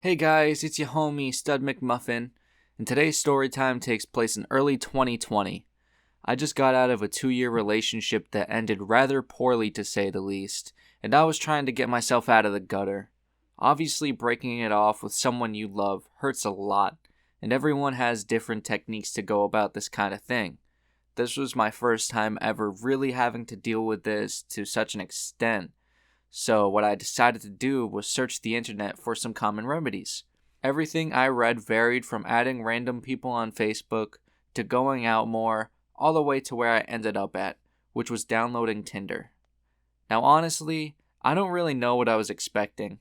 Hey guys, it's your homie Stud McMuffin, and today's story time takes place in early 2020. I just got out of a 2-year relationship that ended rather poorly to say the least, and I was trying to get myself out of the gutter. Obviously, breaking it off with someone you love hurts a lot, and everyone has different techniques to go about this kind of thing. This was my first time ever really having to deal with this to such an extent. So, what I decided to do was search the internet for some common remedies. Everything I read varied from adding random people on Facebook to going out more, all the way to where I ended up at, which was downloading Tinder. Now, honestly, I don't really know what I was expecting.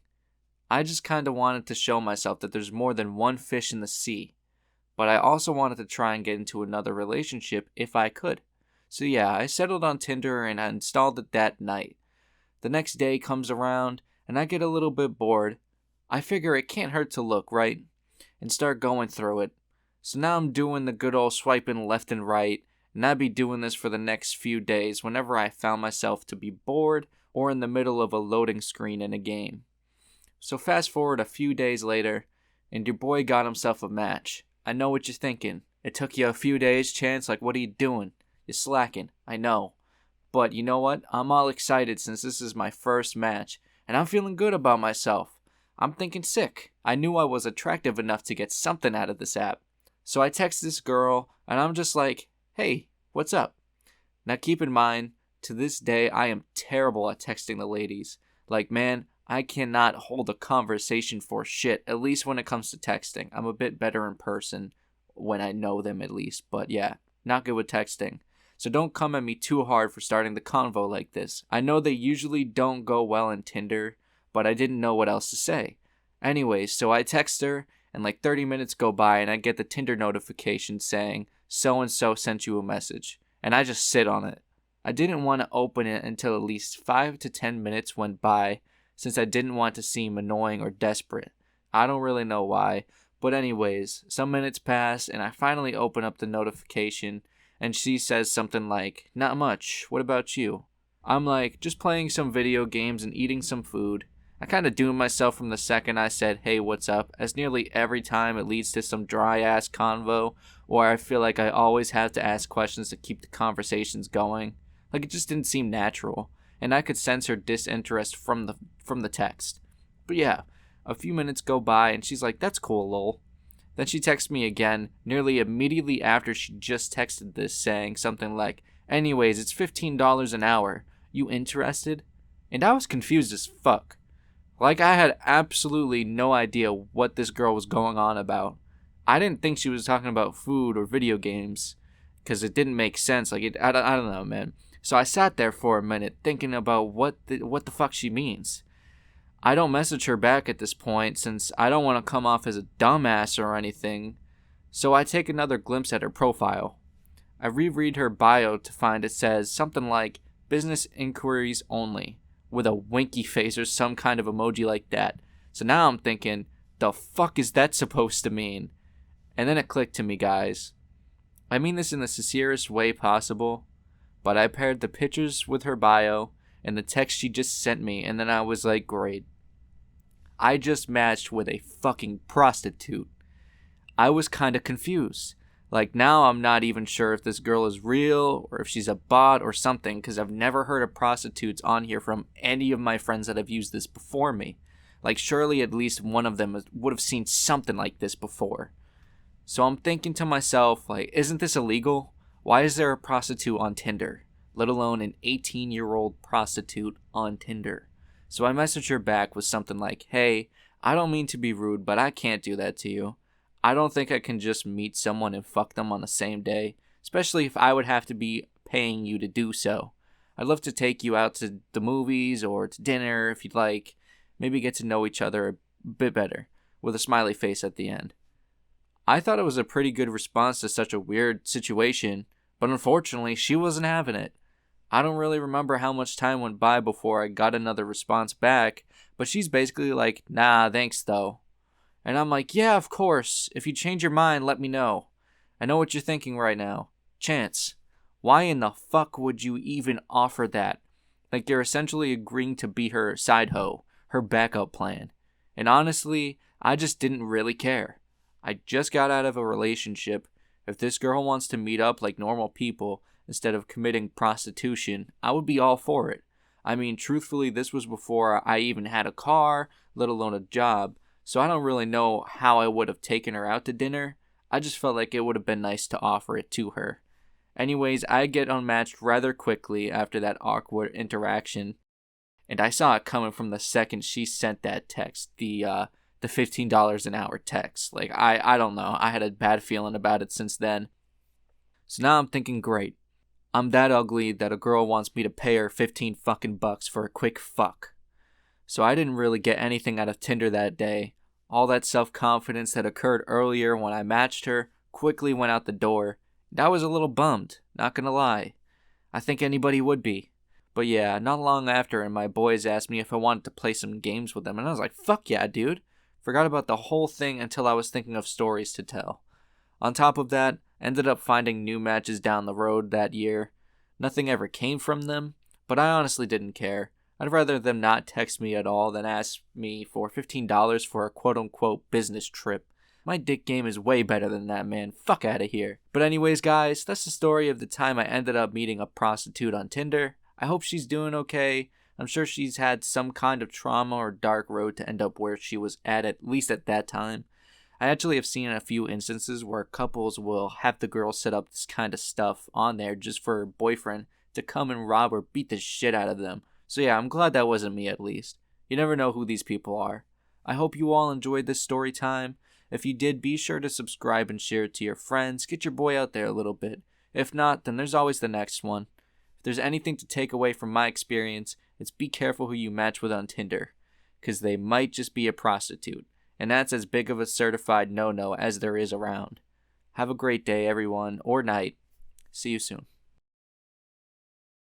I just kinda wanted to show myself that there's more than one fish in the sea, but I also wanted to try and get into another relationship if I could. So, yeah, I settled on Tinder and I installed it that night. The next day comes around, and I get a little bit bored. I figure it can't hurt to look, right? And start going through it. So now I'm doing the good old swiping left and right, and I'd be doing this for the next few days whenever I found myself to be bored or in the middle of a loading screen in a game. So fast forward a few days later, and your boy got himself a match. I know what you're thinking. It took you a few days, Chance, like what are you doing? You're slacking, I know. But you know what? I'm all excited since this is my first match, and I'm feeling good about myself. I'm thinking sick. I knew I was attractive enough to get something out of this app. So I text this girl, and I'm just like, hey, what's up? Now keep in mind, to this day, I am terrible at texting the ladies. Like, man, I cannot hold a conversation for shit, at least when it comes to texting. I'm a bit better in person when I know them at least, but yeah, not good with texting. So don't come at me too hard for starting the convo like this. I know they usually don't go well in Tinder, but I didn't know what else to say. Anyways, so I text her, and like 30 minutes go by, and I get the Tinder notification saying, so-and-so sent you a message. And I just sit on it. I didn't want to open it until at least 5 to 10 minutes went by, since I didn't want to seem annoying or desperate. I don't really know why, but anyways, some minutes pass, and I finally open up the notification, and she says something like, not much, what about you? I'm like, just playing some video games and eating some food. I kinda doomed myself from the second I said, hey, what's up, as nearly every time it leads to some dry-ass convo, or I feel like I always have to ask questions to keep the conversations going. Like, it just didn't seem natural, and I could sense her disinterest from the text. But yeah, a few minutes go by, and she's like, that's cool, lol. Then she texts me again, nearly immediately after she just texted this, saying something like, anyways, it's $15 an hour. You interested? And I was confused as fuck. Like, I had absolutely no idea what this girl was going on about. I didn't think she was talking about food or video games, because it didn't make sense. Like, I don't know, man. So I sat there for a minute, thinking about what the fuck she means. I don't message her back at this point since I don't want to come off as a dumbass or anything, so I take another glimpse at her profile. I reread her bio to find it says something like business inquiries only, with a winky face or some kind of emoji like that. So now I'm thinking, the fuck is that supposed to mean? And then it clicked to me, guys. I mean this in the sincerest way possible, but I paired the pictures with her bio and the text she just sent me, and then I was like, great. I just matched with a fucking prostitute. I was kinda confused. Like, now I'm not even sure if this girl is real or if she's a bot or something, because I've never heard of prostitutes on here from any of my friends that have used this before me. Like, surely at least one of them would have seen something like this before. So I'm thinking to myself, like, isn't this illegal? Why is there a prostitute on Tinder? Let alone an 18-year-old prostitute on Tinder. So I messaged her back with something like, hey, I don't mean to be rude, but I can't do that to you. I don't think I can just meet someone and fuck them on the same day, especially if I would have to be paying you to do so. I'd love to take you out to the movies or to dinner if you'd like. Maybe get to know each other a bit better, with a smiley face at the end. I thought it was a pretty good response to such a weird situation, but unfortunately, she wasn't having it. I don't really remember how much time went by before I got another response back, but she's basically like, nah, thanks though. And I'm like, yeah, of course. If you change your mind, let me know. I know what you're thinking right now. Chance, why in the fuck would you even offer that? Like, you're essentially agreeing to be her side hoe, her backup plan. And honestly, I just didn't really care. I just got out of a relationship. If this girl wants to meet up like normal people instead of committing prostitution, I would be all for it. I mean, truthfully, this was before I even had a car, let alone a job, so I don't really know how I would have taken her out to dinner. I just felt like it would have been nice to offer it to her. Anyways, I get unmatched rather quickly after that awkward interaction, and I saw it coming from the second she sent that text, the $15 an hour text. Like, I don't know. I had a bad feeling about it since then. So now I'm thinking, great. I'm that ugly that a girl wants me to pay her 15 fucking bucks for a quick fuck. So I didn't really get anything out of Tinder that day. All that self-confidence that occurred earlier when I matched her quickly went out the door. And I was a little bummed, not gonna lie. I think anybody would be. But yeah, not long after, and my boys asked me if I wanted to play some games with them, and I was like, fuck yeah, dude. Forgot about the whole thing until I was thinking of stories to tell. On top of that, ended up finding new matches down the road that year. Nothing ever came from them, but I honestly didn't care. I'd rather them not text me at all than ask me for $15 for a quote-unquote business trip. My dick game is way better than that, man. Fuck out of here. But anyways, guys, that's the story of the time I ended up meeting a prostitute on Tinder. I hope she's doing okay. I'm sure she's had some kind of trauma or dark road to end up where she was at least at that time. I actually have seen a few instances where couples will have the girl set up this kind of stuff on there just for her boyfriend to come and rob or beat the shit out of them. So yeah, I'm glad that wasn't me at least. You never know who these people are. I hope you all enjoyed this story time. If you did, be sure to subscribe and share it to your friends. Get your boy out there a little bit. If not, then there's always the next one. If there's anything to take away from my experience, it's be careful who you match with on Tinder, because they might just be a prostitute, and that's as big of a certified no-no as there is around. Have a great day, everyone, or night. See you soon.